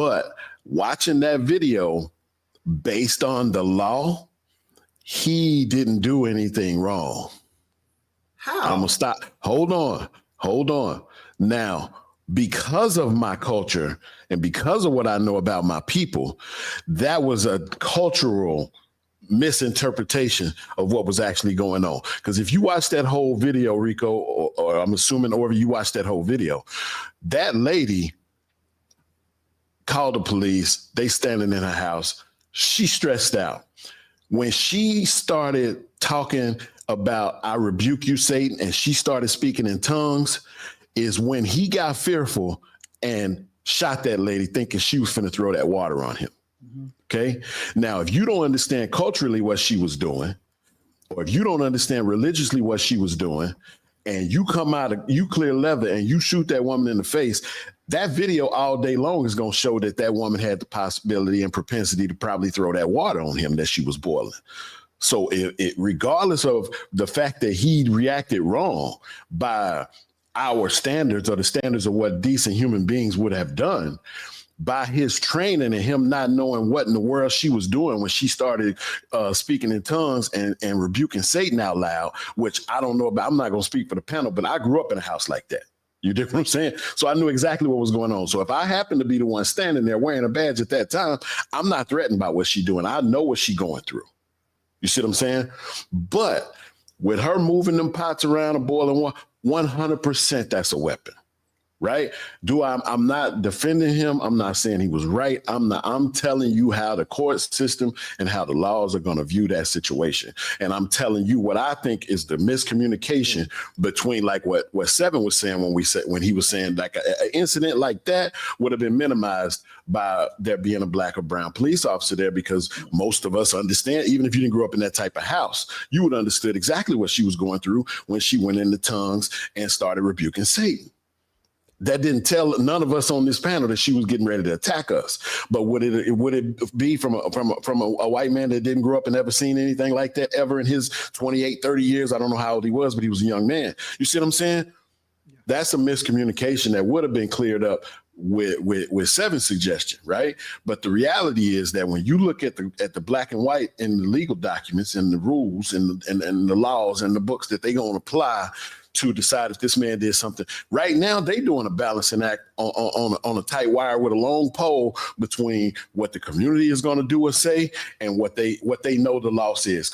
But watching that video, based on the law, he didn't do anything wrong. How? I'm gonna stop. Hold on. Now, because of my culture and because of what I know about my people, that was a cultural misinterpretation of what was actually going on. Because if you watch that whole video, Rico, or I'm assuming, or you watched that whole video, that lady called the police. They standing in her house. She stressed out. When she started talking about, I rebuke you, Satan, and she started speaking in tongues, is when he got fearful and shot that lady thinking she was finna throw that water on him. Mm-hmm. Okay. Now, if you don't understand culturally what she was doing, or if you don't understand religiously what she was doing, and you come out, you clear leather and you shoot that woman in the face, that video all day long is going to show that that woman had the possibility and propensity to probably throw that water on him that she was boiling. So regardless of the fact that he reacted wrong by our standards or the standards of what decent human beings would have done, by his training and him not knowing what in the world she was doing when she started speaking in tongues and rebuking Satan out loud, which I don't know about. I'm not going to speak for the panel, but I grew up in a house like that. You dig what I'm saying? So I knew exactly what was going on. So if I happened to be the one standing there wearing a badge at that time, I'm not threatened by what she's doing. I know what she's going through. You see what I'm saying? But with her moving them pots around and boiling water, 100% that's a weapon. Right? I'm not defending him. I'm not saying he was right. I'm telling you how the court system and how the laws are going to view that situation. And I'm telling you what I think is the miscommunication between, like what Seven was saying when he was saying like an incident like that would have been minimized by there being a black or brown police officer there, because most of us understand, even if you didn't grow up in that type of house, you would have understood exactly what she was going through when she went into tongues and started rebuking Satan. That didn't tell none of us on this panel that she was getting ready to attack us. But would it be from a white man that didn't grow up and never seen anything like that ever in his 28, 30 years? I don't know how old he was, but he was a young man. You see what I'm saying? Yeah. That's a miscommunication that would have been cleared up with Seven's suggestion, right? But the reality is that when you look at the black and white in the legal documents and the rules and the laws and the books that they're going to apply to decide if this man did something. Right now, they doing a balancing act on a tight wire with a long pole between what the community is going to do or say and what they know the law says.